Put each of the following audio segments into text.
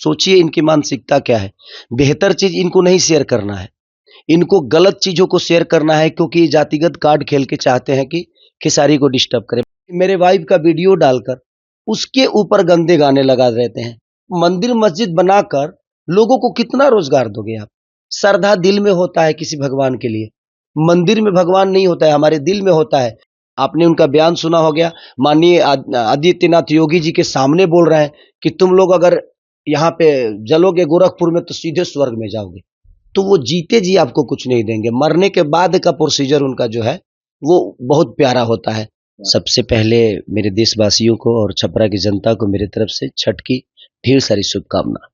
सोचिए इनकी मानसिकता क्या है। बेहतर चीज इनको नहीं शेयर करना है, इनको गलत चीजों को शेयर करना है, क्योंकि जातिगत कार्ड खेल के चाहते हैं कि खेसारी को डिस्टर्ब करें। मेरे वाइफ का वीडियो डालकर उसके ऊपर गंदे गाने लगा देते हैं। मंदिर मस्जिद बनाकर लोगों को कितना रोजगार दोगे आप? श्रद्धा दिल में होता है किसी भगवान के लिए, मंदिर में भगवान नहीं होता है, हमारे दिल में होता है। आपने उनका बयान सुना हो गया, माननीय आदित्यनाथ योगी जी के सामने बोल रहे हैं कि तुम लोग अगर यहाँ पे जलोगे गोरखपुर में तो सीधे स्वर्ग में जाओगे। तो वो जीते जी आपको कुछ नहीं देंगे, मरने के बाद का प्रोसीजर उनका जो है वो बहुत प्यारा होता है। सबसे पहले मेरे देशवासियों को और छपरा की जनता को मेरी तरफ से छठ की ढेर सारी शुभकामना।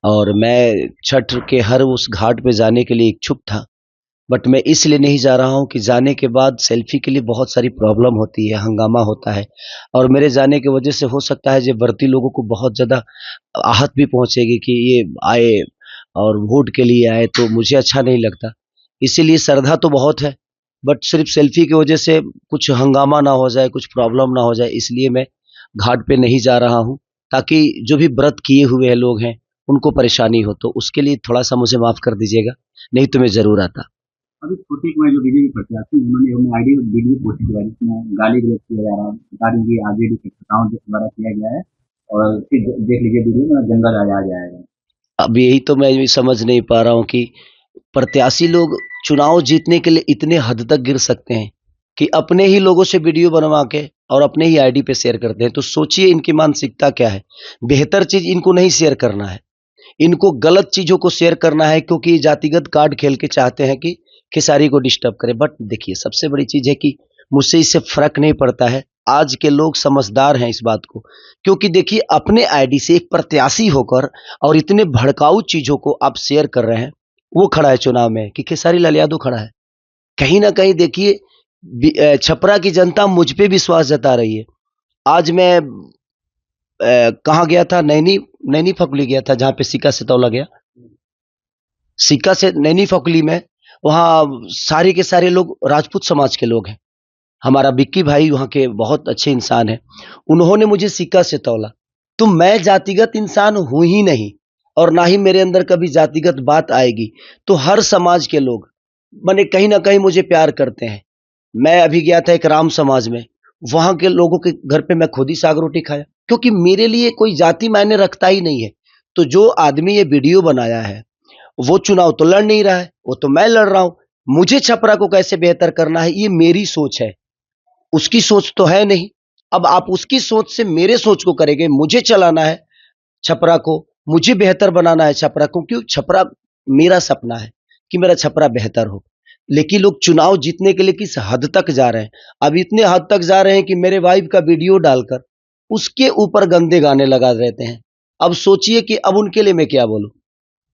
और मैं छठ के हर उस घाट पे जाने के लिए इच्छुक था, बट मैं इसलिए नहीं जा रहा हूं कि जाने के बाद सेल्फी के लिए बहुत सारी प्रॉब्लम होती है, हंगामा होता है, और मेरे जाने की वजह से हो सकता है जो व्रती लोगों को बहुत ज़्यादा आहत भी पहुंचेगी कि ये आए और वोट के लिए आए, तो मुझे अच्छा नहीं लगता। इसीलिए श्रद्धा तो बहुत है, बट सिर्फ सेल्फी की वजह से कुछ हंगामा ना हो जाए, कुछ प्रॉब्लम ना हो जाए, इसलिए मैं घाट पे नहीं जा रहा हूँ, ताकि जो भी व्रत किए हुए हैं लोग हैं उनको परेशानी हो। तो उसके लिए थोड़ा सा मुझे माफ़ कर दीजिएगा, नहीं तो मैं ज़रूर आता। अभी छोटे कुमार जो बीजेपी प्रत्याशी उन्होंने अपने आईडी वीडियो पोस्ट किया जिसमें गाली गलौज किया जा रहा है, बता दें कि आरजेडी के नेताओं के द्वारा किया गया है। और फिर देख लीजिए वीडियो में जंगल आ जाएगा। अब यही तो मैं भी समझ नहीं पा रहा हूँ कि प्रत्याशी लोग चुनाव जीतने के लिए इतने हद तक गिर सकते हैं कि अपने ही लोगों से वीडियो बनवा के और अपने ही आईडी पे शेयर करते हैं। तो सोचिए इनकी मानसिकता क्या है। बेहतर चीज इनको नहीं शेयर करना है, इनको गलत चीजों को शेयर करना है, क्योंकि ये जातिगत कार्ड खेल के चाहते हैं कि खेसारी को डिस्टर्ब करें। बट देखिए सबसे बड़ी चीज है कि मुझसे इससे फर्क नहीं पड़ता है। आज के लोग समझदार हैं इस बात को, क्योंकि देखिए अपने आईडी से एक प्रत्याशी होकर और इतने भड़काऊ चीजों को आप शेयर कर रहे हैं। वो खड़ा है चुनाव में कि खेसारी लाल यादव खड़ा है। कहीं ना कहीं देखिए छपरा की जनता मुझ पे विश्वास जता रही है। आज मैं कहाँ गया था, नैनी नैनी फकुली गया था, जहाँ पे सिक्का से तौला गया। सिक्का से नैनी फकुली में वहाँ सारे के सारे लोग राजपूत समाज के लोग हैं। हमारा बिक्की भाई वहाँ के बहुत अच्छे इंसान हैं, उन्होंने मुझे सिक्का से तौला। तो मैं जातिगत इंसान हूं ही नहीं, और ना ही मेरे अंदर कभी जातिगत बात आएगी। तो हर समाज के लोग माने कहीं ना कहीं मुझे प्यार करते हैं। मैं अभी गया था एक राम समाज में, वहां के लोगों के घर पे मैं खुद ही साग रोटी खाया, क्योंकि मेरे लिए कोई जाति मायने रखता ही नहीं है। तो जो आदमी ये वीडियो बनाया है वो चुनाव तो लड़ नहीं रहा है, वो तो मैं लड़ रहा हूं। मुझे छपरा को कैसे बेहतर करना है ये मेरी सोच है, उसकी सोच तो है नहीं। अब आप उसकी सोच से मेरे सोच को करेंगे, मुझे चलाना है छपरा को, मुझे बेहतर बनाना है छपरा को, क्योंकि छपरा मेरा सपना है कि मेरा छपरा बेहतर हो। लेकिन लोग चुनाव जीतने के लिए किस हद तक जा रहे हैं। अब इतने हद तक जा रहे हैं कि मेरे वाइफ का वीडियो डालकर उसके ऊपर गंदे गाने लगा देते हैं। अब सोचिए कि अब उनके लिए मैं क्या बोलूं।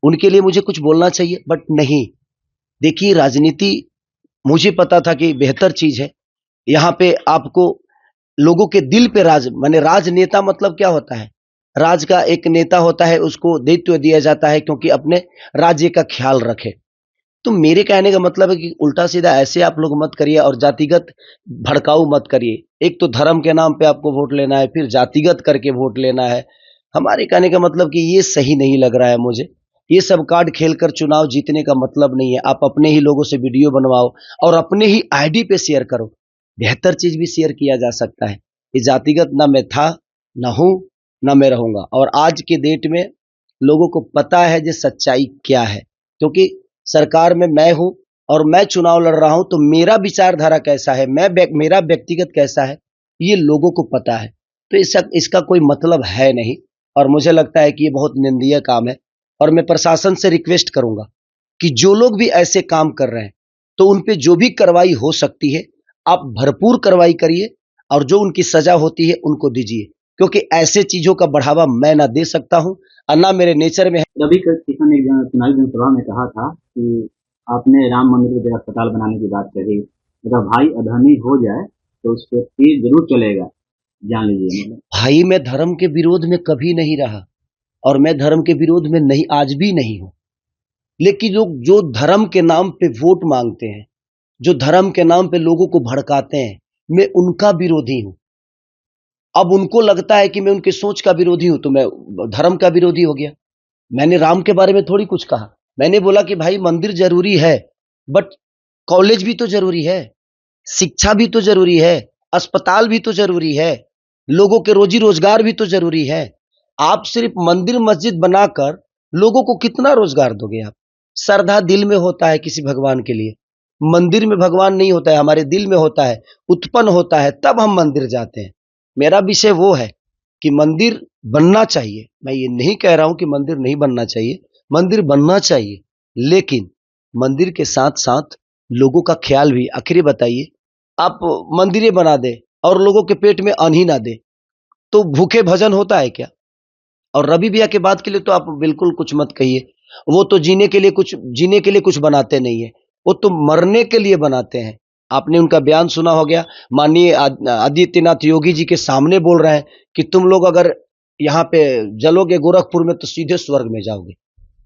उनके लिए मुझे कुछ बोलना चाहिए, बट नहीं। देखिए राजनीति मुझे पता था कि बेहतर चीज है। यहाँ पे आपको लोगों के दिल पे राज, माने राजनेता मतलब क्या होता है? राज का एक नेता होता है, उसको दायित्व दिया जाता है क्योंकि अपने राज्य का ख्याल रखे। तो मेरे कहने का मतलब है कि उल्टा सीधा ऐसे आप लोग मत करिए और जातिगत भड़काऊ मत करिए। एक तो धर्म के नाम पे आपको वोट लेना है, फिर जातिगत करके वोट लेना है। हमारे कहने का मतलब कि ये सही नहीं लग रहा है मुझे। ये सब कार्ड खेलकर चुनाव जीतने का मतलब नहीं है। आप अपने ही लोगों से वीडियो बनवाओ और अपने ही आईडी पे शेयर करो। बेहतर चीज भी शेयर किया जा सकता है। ये जातिगत ना मैं था, ना हूं, ना मैं रहूंगा। और आज के डेट में लोगों को पता है जो सच्चाई क्या है, क्योंकि सरकार में मैं हूं और मैं चुनाव लड़ रहा हूं, तो मेरा विचारधारा कैसा है, मेरा व्यक्तिगत कैसा है, ये लोगों को पता है। तो इसका कोई मतलब है नहीं, और मुझे लगता है कि ये बहुत निंदनीय काम है। और मैं प्रशासन से रिक्वेस्ट करूंगा कि जो लोग भी ऐसे काम कर रहे हैं तो उन पे जो भी कार्रवाई हो सकती है आप भरपूर कार्रवाई करिए, और जो उनकी सजा होती है उनको दीजिए, क्योंकि ऐसे चीजों का बढ़ावा मैं ना दे सकता हूं और ना मेरे नेचर में है। रवि किशन ने चुनावी जनसभा में कहा था कि आपने राम मंदिर की जगह अस्पताल बनाने की बात कही, अगर भाई अधर्मी हो जाए तो उस पर तीर जरूर चलेगा, जान लीजिए। भाई मैं धर्म के विरोध में कभी नहीं रहा, और मैं धर्म के विरोध में नहीं, आज भी नहीं हूं। लेकिन लोग जो धर्म के नाम पे वोट मांगते हैं, जो धर्म के नाम पे लोगों को भड़काते हैं, मैं उनका विरोधी हूं। अब उनको लगता है कि मैं उनकी सोच का विरोधी हूं तो मैं धर्म का विरोधी हो गया। मैंने राम के बारे में थोड़ी कुछ कहा। मैंने बोला कि भाई मंदिर जरूरी है, बट कॉलेज भी तो जरूरी है, शिक्षा भी तो जरूरी है, अस्पताल भी तो जरूरी है, लोगों के रोजी रोजगार भी तो जरूरी है। आप सिर्फ मंदिर मस्जिद बनाकर लोगों को कितना रोजगार दोगे आप? श्रद्धा दिल में होता है किसी भगवान के लिए, मंदिर में भगवान नहीं होता है, हमारे दिल में होता है, उत्पन्न होता है, तब हम मंदिर जाते हैं। मेरा विषय वो है कि मंदिर बनना चाहिए। मैं ये नहीं कह रहा हूं कि मंदिर नहीं बनना चाहिए, मंदिर बनना चाहिए, लेकिन मंदिर के साथ साथ लोगों का ख्याल भी। आखिर बताइए, आप मंदिरें बना दे और लोगों के पेट में अन्न ही ना दे तो भूखे भजन होता है क्या? और रवि भैया के बात के लिए तो आप बिल्कुल कुछ मत कहिए। वो तो जीने के लिए कुछ बनाते नहीं है, वो तो मरने के लिए बनाते हैं। आपने उनका बयान सुना हो गया, माननीय आदित्यनाथ योगी जी के सामने बोल रहे हैं कि तुम लोग अगर यहाँ पे जलोगे गोरखपुर में तो सीधे स्वर्ग में जाओगे।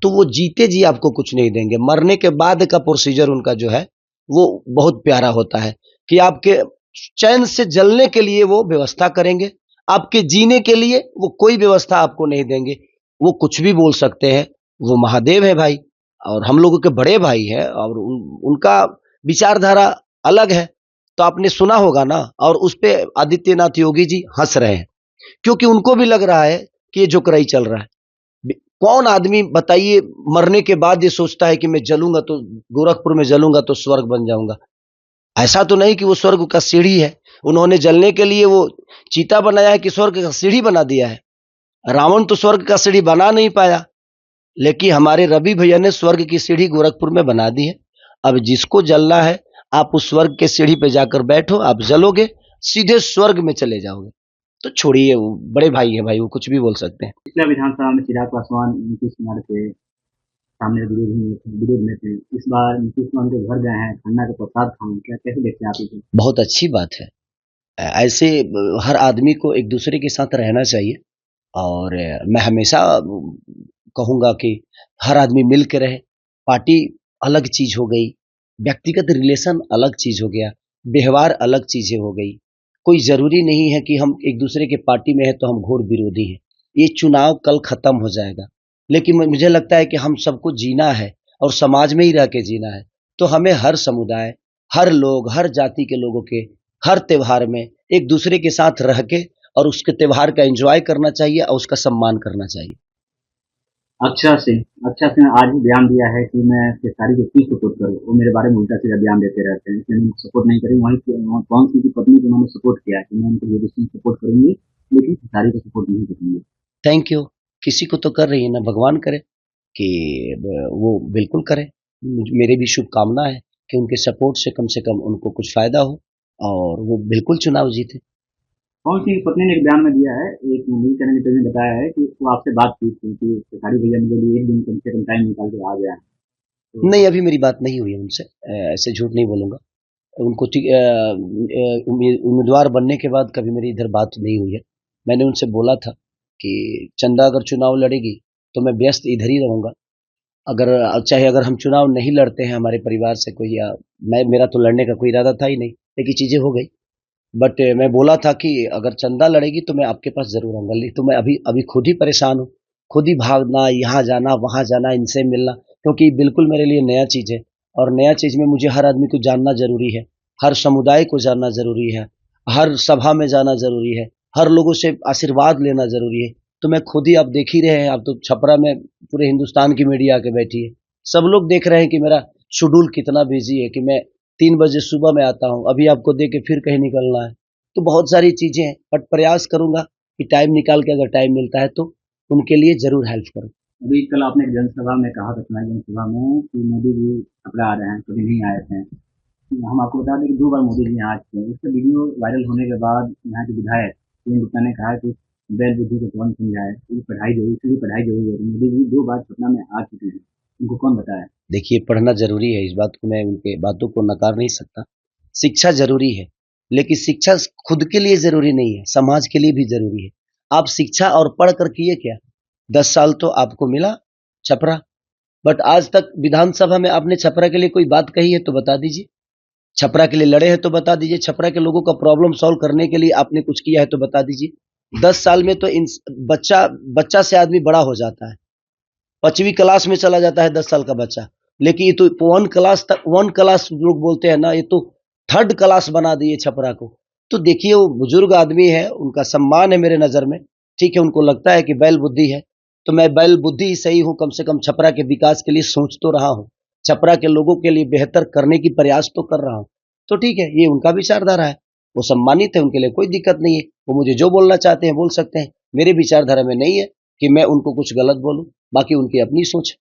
तो वो जीते जी आपको कुछ नहीं देंगे, मरने के बाद का प्रोसीजर उनका जो है वो बहुत प्यारा होता है कि आपके चैन से जलने के लिए वो व्यवस्था करेंगे, आपके जीने के लिए वो कोई व्यवस्था आपको नहीं देंगे। वो कुछ भी बोल सकते हैं, वो महादेव है भाई और हम लोगों के बड़े भाई है और उनका विचारधारा अलग है। तो आपने सुना होगा ना, और उस पे आदित्यनाथ योगी जी हंस रहे हैं क्योंकि उनको भी लग रहा है कि ये जोकराई चल रहा है। कौन आदमी बताइए मरने के बाद ये सोचता है कि मैं जलूंगा तो गोरखपुर में जलूंगा तो स्वर्ग बन जाऊंगा? ऐसा तो नहीं कि वो स्वर्ग का सीढ़ी है, उन्होंने जलने के लिए वो चीता बनाया है कि स्वर्ग का सीढ़ी बना दिया है? रावण तो स्वर्ग का सीढ़ी बना नहीं पाया, लेकिन हमारे रवि भैया ने स्वर्ग की सीढ़ी गोरखपुर में बना दी है। अब जिसको जलना है आप उस स्वर्ग के सीढ़ी पे जाकर बैठो, आप जलोगे सीधे स्वर्ग में चले जाओगे। तो छोड़िए, वो बड़े भाई है भाई, वो कुछ भी बोल सकते हैं। पिछला विधानसभा में चिराग पासवान नीतीश कुमार के सामने विरोध में थे। इस बार नीतीश कुमार के घर गए हैं, खन्ना के प्रसाद खाएं, क्या कैसे देखते हैं आप इसे? बहुत अच्छी बात है। ऐसे हर आदमी को एक दूसरे के साथ रहना चाहिए और मैं हमेशा कहूंगा कि हर आदमी मिल के रहे। पार्टी अलग चीज हो गई, व्यक्तिगत रिलेशन अलग चीज हो गया, व्यवहार अलग चीजें हो गई। कोई जरूरी नहीं है कि हम एक दूसरे के पार्टी में है तो हम घोर विरोधी हैं। ये चुनाव कल खत्म हो जाएगा, लेकिन मुझे लगता है कि हम सबको जीना है और समाज में ही रह के जीना है। तो हमें हर समुदाय, हर लोग, हर जाति के लोगों के हर त्योहार में एक दूसरे के साथ रह के और उसके त्योहार का एंजॉय करना चाहिए और उसका सम्मान करना चाहिए। अच्छा सिंह आज भी बयान दिया है कि मैं खेसारी को क्यों सपोर्ट करूँ, वो मेरे बारे में उल्टा सीधा बयान देते रहते हैं, इसलिए मैं सपोर्ट नहीं करी। वहीं कौन सी पत्नी को उन्होंने सपोर्ट किया कि मैं उनको लेडीज सपोर्ट करूंगी लेकिन खेसारी को सपोर्ट नहीं करूंगी। Thank you. किसी को तो कर रही है ना, भगवान करे कि वो बिल्कुल करे। मेरी भी शुभकामना है कि उनके सपोर्ट से कम उनको कुछ फायदा हो और वो बिल्कुल चुनाव जीते। कौन सी पत्नी ने एक बयान में दिया है, एक न्यूज चैनल ने बताया है कि वो आपसे बात की थी कि खेसारी भैया मेरे लिए एक दिन कम से कम टाइम निकाल के आ गया है। तो नहीं, अभी मेरी बात नहीं हुई है उनसे, ऐसे झूठ नहीं बोलूंगा। उनको उम्मीदवार बनने के बाद कभी मेरी इधर बात नहीं हुई है। मैंने उनसे बोला था कि चंदा अगर चुनाव लड़ेगी तो मैं व्यस्त इधर ही रहूंगा। अगर चाहे अगर हम चुनाव नहीं लड़ते हैं हमारे परिवार से कोई, या मैं, मेरा तो लड़ने का कोई इरादा था ही नहीं, लेकिन चीजें हो गई। बट मैं बोला था कि अगर चंदा लड़ेगी तो मैं आपके पास जरूर आऊंगा। लेकिन तो मैं अभी अभी खुद ही परेशान हूँ, खुद ही भागना, यहाँ जाना वहां जाना, इनसे मिलना, क्योंकि बिल्कुल मेरे लिए नया चीज है और नया चीज में मुझे हर आदमी को जानना जरूरी है, हर समुदाय को जानना जरूरी है, हर सभा में जाना जरूरी है, हर लोगों से आशीर्वाद लेना जरूरी है। तो मैं खुद ही, आप देख ही रहे हैं, आप तो छपरा में पूरे हिंदुस्तान की मीडिया आके बैठी है, सब लोग देख रहे हैं कि मेरा शेड्यूल कितना बिजी है, कि मैं 3 बजे सुबह में आता हूँ, अभी आपको देख के फिर कहीं निकलना है। तो बहुत सारी चीजें हैं, बट प्रयास करूंगा कि टाइम निकाल के अगर टाइम मिलता है तो उनके लिए जरूर हेल्प करूं। अभी कल आपने एक जनसभा में कहा था, चुनावी जनसभा में, कि मोदी जी छपरा आ रहे हैं, कभी नहीं आए थे। हम आपको बता दें कि 2 बार मोदी जी यहाँ आ चुके हैं। इसका वीडियो वायरल होने के बाद यहाँ के विधायक प्रेम गुप्ता ने कहा कि बैल बुद्धि को कौन समझाए, ये पढ़ाई जरूरी, इसलिए पढ़ाई जरूरी है। मोदी जी 2 बार पटना में आ चुके हैं, उनको कौन बताया? देखिए, पढ़ना जरूरी है, इस बात को मैं उनके बातों को नकार नहीं सकता। शिक्षा जरूरी है, लेकिन शिक्षा खुद के लिए जरूरी नहीं है, समाज के लिए भी जरूरी है। आप शिक्षा और पढ़ कर किए क्या? 10 साल तो आपको मिला छपरा, बट आज तक विधानसभा में आपने छपरा के लिए कोई बात कही है तो बता दीजिए। छपरा के लिए लड़े हैं तो बता दीजिए, छपरा के लोगों का प्रॉब्लम सॉल्व करने के लिए आपने कुछ किया है तो बता दीजिए। 10 साल में तो बच्चा बच्चा से आदमी बड़ा हो जाता है, 5वीं क्लास में चला जाता है 10 साल का बच्चा। लेकिन ये तो 1 क्लास लोग बोलते हैं ना, ये तो 3rd क्लास बना दिए छपरा को। तो देखिए वो बुजुर्ग आदमी है, उनका सम्मान है मेरे नजर में। ठीक है, उनको लगता है कि बैल बुद्धि है, तो मैं बैल बुद्धि ही सही हूं, कम से कम छपरा के विकास के लिए सोच तो रहा हूं, छपरा के लोगों के लिए बेहतर करने की प्रयास तो कर रहा हूं। तो ठीक है, ये उनका विचारधारा है, वो सम्मानित है, उनके लिए कोई दिक्कत नहीं है, वो मुझे जो बोलना चाहते हैं बोल सकते हैं। मेरे विचारधारा में नहीं है कि मैं उनको कुछ गलत बोलूं, बाकी उनकी अपनी सोच है।